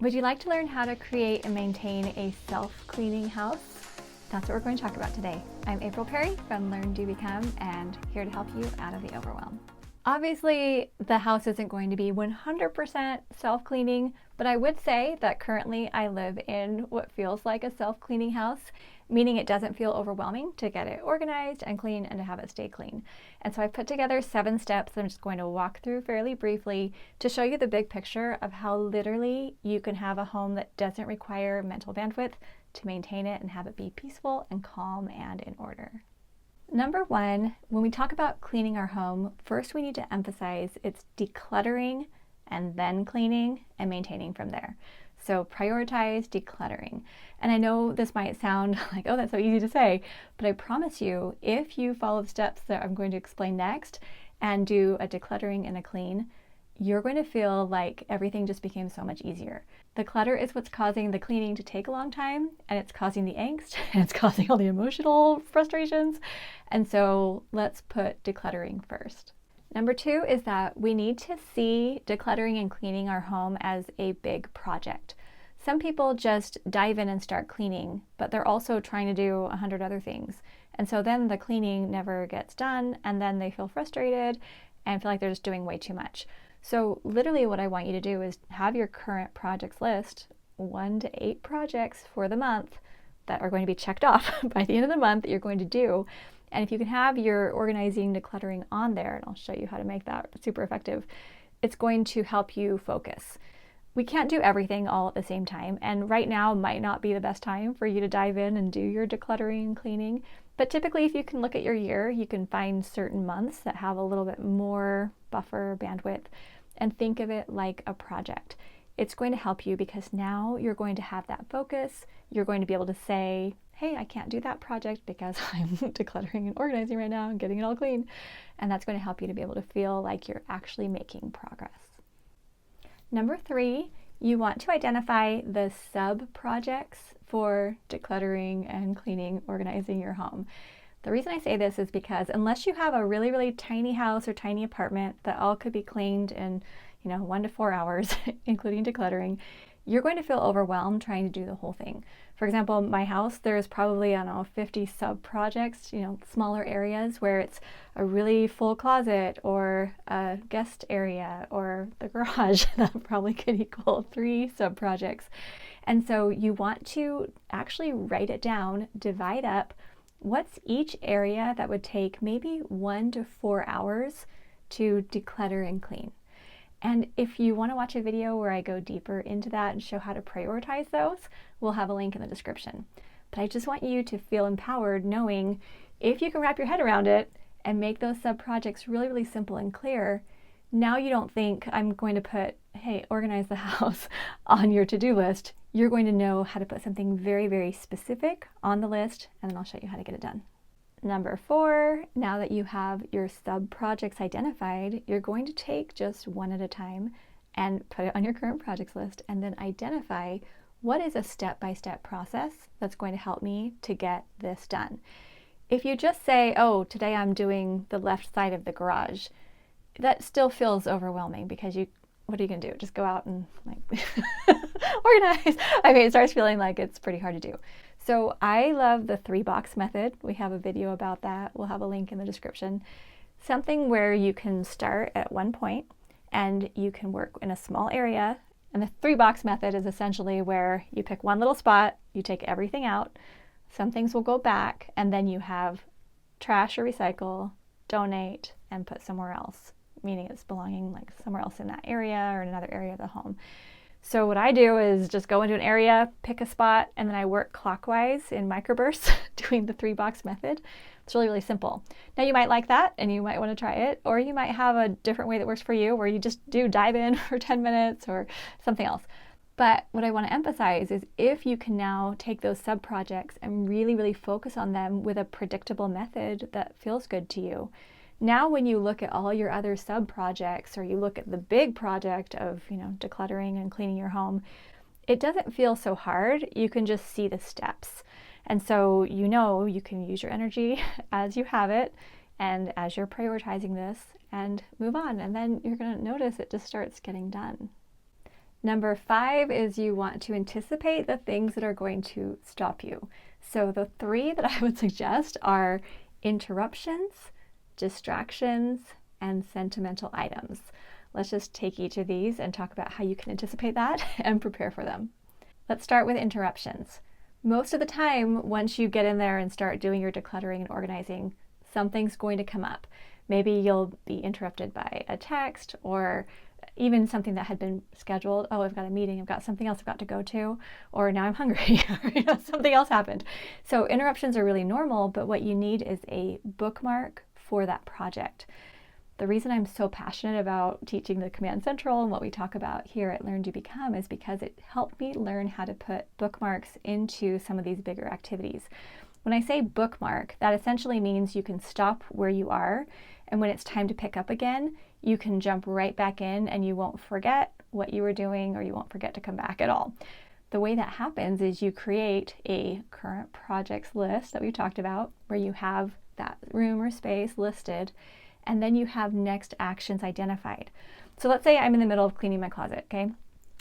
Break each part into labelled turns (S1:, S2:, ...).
S1: Would you like to learn how to create and maintain a self-cleaning house? That's what we're going to talk about today. I'm April Perry from Learn, Do, Become, and here to help you out of the overwhelm. Obviously, the house isn't going to be 100% self-cleaning, but I would say that currently I live in what feels like a self-cleaning house, meaning it doesn't feel overwhelming to get it organized and clean and to have it stay clean. And so I've put together 7 steps that I'm just going to walk through fairly briefly to show you the big picture of how literally you can have a home that doesn't require mental bandwidth to maintain it and have it be peaceful and calm and in order. Number 1, when we talk about cleaning our home, first we need to emphasize it's decluttering and then cleaning and maintaining from there. So prioritize decluttering. And I know this might sound like, oh, that's so easy to say, but I promise you, if you follow the steps that I'm going to explain next and do a decluttering and a clean, you're going to feel like everything just became so much easier. The clutter is what's causing the cleaning to take a long time, and it's causing the angst, and it's causing all the emotional frustrations. And so let's put decluttering first. Number 2 is that we need to see decluttering and cleaning our home as a big project. Some people just dive in and start cleaning, but they're also trying to do 100 other things. And so then the cleaning never gets done, and then they feel frustrated and feel like they're just doing way too much. So literally what I want you to do is have your current projects list, 1 to 8 projects for the month that are going to be checked off by the end of the month that you're going to do. And if you can have your organizing, decluttering on there, and I'll show you how to make that super effective, it's going to help you focus. We can't do everything all at the same time, and right now might not be the best time for you to dive in and do your decluttering and cleaning. But typically, if you can look at your year, you can find certain months that have a little bit more buffer bandwidth and think of it like a project. It's going to help you because now you're going to have that focus. You're going to be able to say, hey, I can't do that project because I'm decluttering and organizing right now and getting it all clean. And that's going to help you to be able to feel like you're actually making progress. Number 3, you want to identify the sub-projects for decluttering and cleaning, organizing your home. The reason I say this is because unless you have a really, really tiny house or tiny apartment that all could be cleaned in, 1 to 4 hours, including decluttering, you're going to feel overwhelmed trying to do the whole thing. For example, my house, there's probably, 50 sub-projects, smaller areas where it's a really full closet or a guest area or the garage that probably could equal 3 sub-projects. And so you want to actually write it down, divide up what's each area that would take maybe 1 to 4 hours to declutter and clean. And if you want to watch a video where I go deeper into that and show how to prioritize those, we'll have a link in the description. But I just want you to feel empowered knowing if you can wrap your head around it and make those sub-projects really, really simple and clear, now you don't think I'm going to put, hey, organize the house on your to-do list. You're going to know how to put something very, very specific on the list, and then I'll show you how to get it done. Number 4, now that you have your sub-projects identified, you're going to take just one at a time and put it on your current projects list and then identify what is a step-by-step process that's going to help me to get this done. If you just say, oh, today I'm doing the left side of the garage, that still feels overwhelming because what are you going to do? Just go out and organize? I mean, it starts feeling like it's pretty hard to do. So I love the 3-box method. We have a video about that. We'll have a link in the description. Something where you can start at one point and you can work in a small area. And the 3-box method is essentially where you pick one little spot, you take everything out, some things will go back, and then you have trash or recycle, donate, and put somewhere else, meaning it's belonging like somewhere else in that area or in another area of the home. So what I do is just go into an area, pick a spot, and then I work clockwise in microbursts doing the 3-box method. It's really, really simple. Now you might like that and you might want to try it, or you might have a different way that works for you where you just do dive in for 10 minutes or something else. But what I want to emphasize is if you can now take those sub-projects and really, really focus on them with a predictable method that feels good to you, now when you look at all your other sub-projects or you look at the big project of, decluttering and cleaning your home, it doesn't feel so hard. You can just see the steps. And so you can use your energy as you have it and as you're prioritizing this and move on. And then you're going to notice it just starts getting done. Number 5 is you want to anticipate the things that are going to stop you. So the 3 that I would suggest are interruptions, distractions, and sentimental items. Let's just take each of these and talk about how you can anticipate that and prepare for them. Let's start with interruptions. Most of the time, once you get in there and start doing your decluttering and organizing, something's going to come up. Maybe you'll be interrupted by a text or even something that had been scheduled. Oh, I've got a meeting, I've got something else I've got to go to, or now I'm hungry, or something else happened. So interruptions are really normal, but what you need is a bookmark for that project. The reason I'm so passionate about teaching the Command Central and what we talk about here at Learn, Do, Become is because it helped me learn how to put bookmarks into some of these bigger activities. When I say bookmark, that essentially means you can stop where you are, and when it's time to pick up again, you can jump right back in and you won't forget what you were doing, or you won't forget to come back at all. The way that happens is you create a current projects list that we talked about, where you have that room or space listed, and then you have next actions identified. So let's say I'm in the middle of cleaning my closet, okay?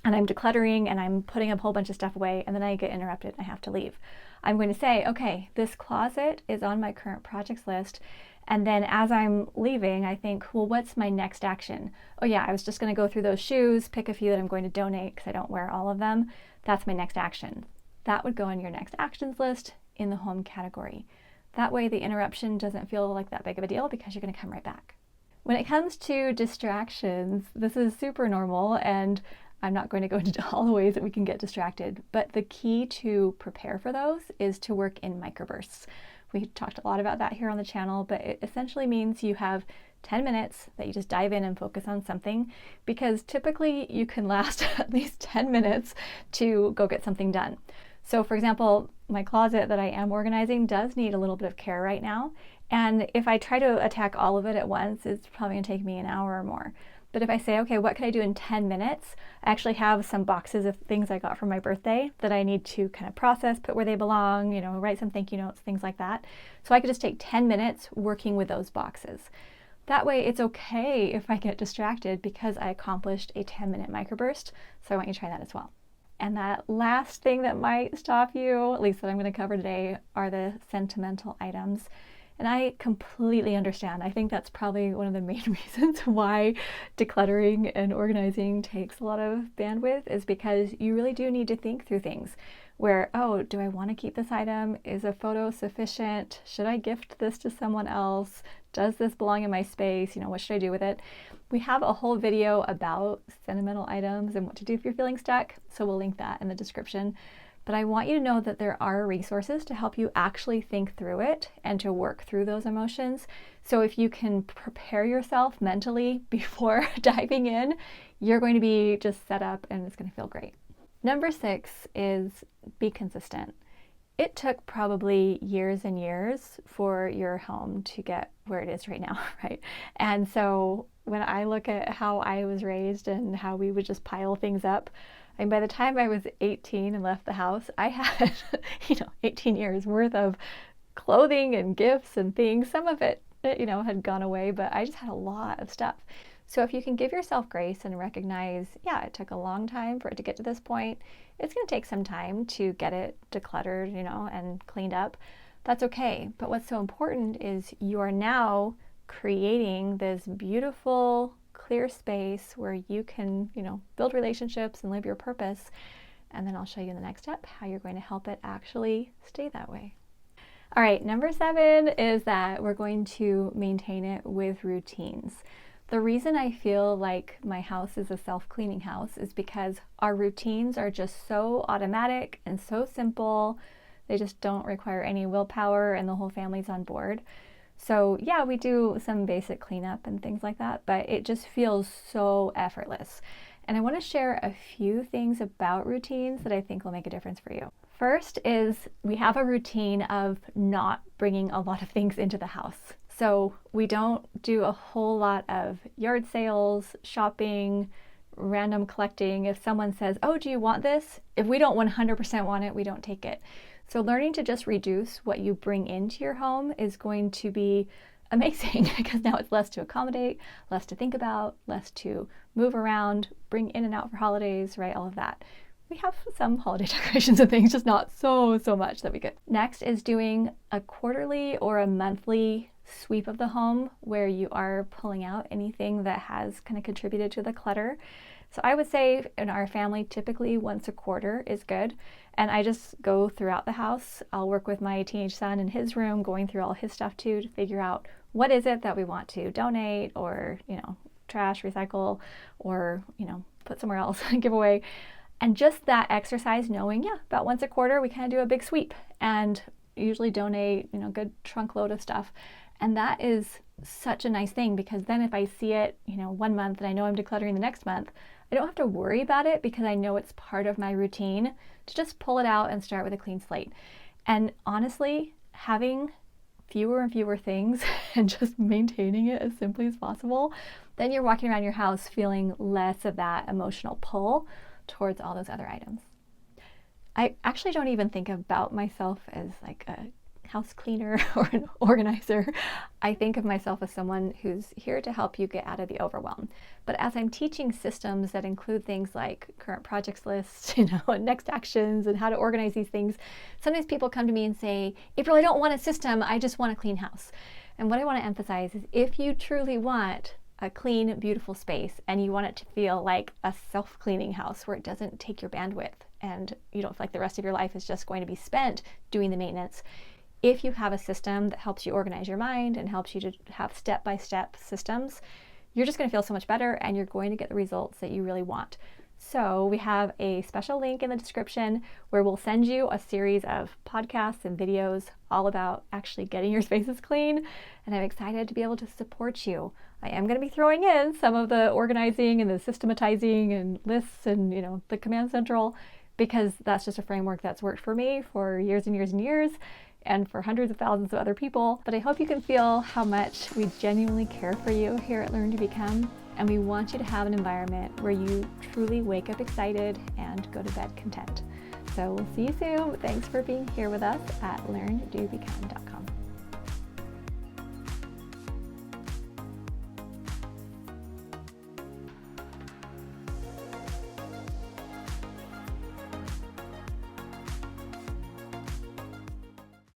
S1: And I'm decluttering and I'm putting a whole bunch of stuff away, and then I get interrupted and I have to leave. I'm going to say, okay, this closet is on my current projects list. And then as I'm leaving, I think, well, what's my next action? Oh yeah, I was just going to go through those shoes, pick a few that I'm going to donate because I don't wear all of them. That's my next action. That would go on your next actions list in the home category. That way the interruption doesn't feel like that big of a deal because you're going to come right back. When it comes to distractions, this is super normal, and I'm not going to go into all the ways that we can get distracted, but the key to prepare for those is to work in microbursts. We talked a lot about that here on the channel, but it essentially means you have 10 minutes that you just dive in and focus on something, because typically you can last at least 10 minutes to go get something done. So for example, my closet that I am organizing does need a little bit of care right now. And if I try to attack all of it at once, it's probably gonna take me an hour or more. But if I say, okay, what can I do in 10 minutes? I actually have some boxes of things I got for my birthday that I need to kind of process, put where they belong, write some thank you notes, things like that. So I could just take 10 minutes working with those boxes. That way it's okay if I get distracted because I accomplished a 10-minute microburst. So I want you to try that as well. And that last thing that might stop you, at least that I'm going to cover today, are the sentimental items. And I completely understand. I think that's probably one of the main reasons why decluttering and organizing takes a lot of bandwidth, is because you really do need to think through things where, oh, do I want to keep this item? Is a photo sufficient? Should I gift this to someone else? Does this belong in my space? What should I do with it? We have a whole video about sentimental items and what to do if you're feeling stuck, so we'll link that in the description. But I want you to know that there are resources to help you actually think through it and to work through those emotions. So if you can prepare yourself mentally before diving in, you're going to be just set up and it's going to feel great. Number 6 is be consistent. It took probably years and years for your home to get where it is right now, right? And so when I look at how I was raised and how we would just pile things up, and by the time I was 18 and left the house, I had, 18 years worth of clothing and gifts and things. Some of it, had gone away, but I just had a lot of stuff. So if you can give yourself grace and recognize, yeah, it took a long time for it to get to this point. It's going to take some time to get it decluttered, and cleaned up. That's okay. But what's so important is you are now creating this beautiful, clear space where you can, build relationships and live your purpose. And then I'll show you in the next step how you're going to help it actually stay that way. All right, number 7 is that we're going to maintain it with routines. The reason I feel like my house is a self-cleaning house is because our routines are just so automatic and so simple. They just don't require any willpower and the whole family's on board. So yeah, we do some basic cleanup and things like that, but it just feels so effortless. And I want to share a few things about routines that I think will make a difference for you. First is we have a routine of not bringing a lot of things into the house. So we don't do a whole lot of yard sales, shopping, random collecting. If someone says, oh, do you want this? If we don't 100% want it, we don't take it. So learning to just reduce what you bring into your home is going to be amazing because now it's less to accommodate, less to think about, less to move around, bring in and out for holidays, right? All of that. We have some holiday decorations and things, just not so much that we could. Next is doing a quarterly or a monthly sweep of the home where you are pulling out anything that has kind of contributed to the clutter. So I would say in our family, typically once a quarter is good. And I just go throughout the house. I'll work with my teenage son in his room, going through all his stuff too, to figure out what is it that we want to donate or, trash, recycle, or, put somewhere else, give away. And just that exercise, knowing, about once a quarter, we kind of do a big sweep and usually donate, good trunk load of stuff. And that is such a nice thing because then if I see it, 1 month and I know I'm decluttering the next month, I don't have to worry about it because I know it's part of my routine to just pull it out and start with a clean slate. And honestly, having fewer and fewer things and just maintaining it as simply as possible, then you're walking around your house feeling less of that emotional pull towards all those other items. I actually don't even think about myself as like a house cleaner or an organizer. I think of myself as someone who's here to help you get out of the overwhelm. But as I'm teaching systems that include things like current projects lists, and next actions and how to organize these things, sometimes people come to me and say, April, I don't want a system, I just want a clean house. And what I want to emphasize is if you truly want a clean, beautiful space and you want it to feel like a self-cleaning house where it doesn't take your bandwidth and you don't feel like the rest of your life is just going to be spent doing the maintenance, if you have a system that helps you organize your mind and helps you to have step-by-step systems, you're just going to feel so much better and you're going to get the results that you really want. So we have a special link in the description where we'll send you a series of podcasts and videos all about actually getting your spaces clean. And I'm excited to be able to support you. I am going to be throwing in some of the organizing and the systematizing and lists and, the command central, because that's just a framework that's worked for me for years and years and years, and for hundreds of thousands of other people. But I hope you can feel how much we genuinely care for you here at Learn to Become, and we want you to have an environment where you truly wake up excited and go to bed content. So we'll see you soon. Thanks for being here with us at learndobecome.com.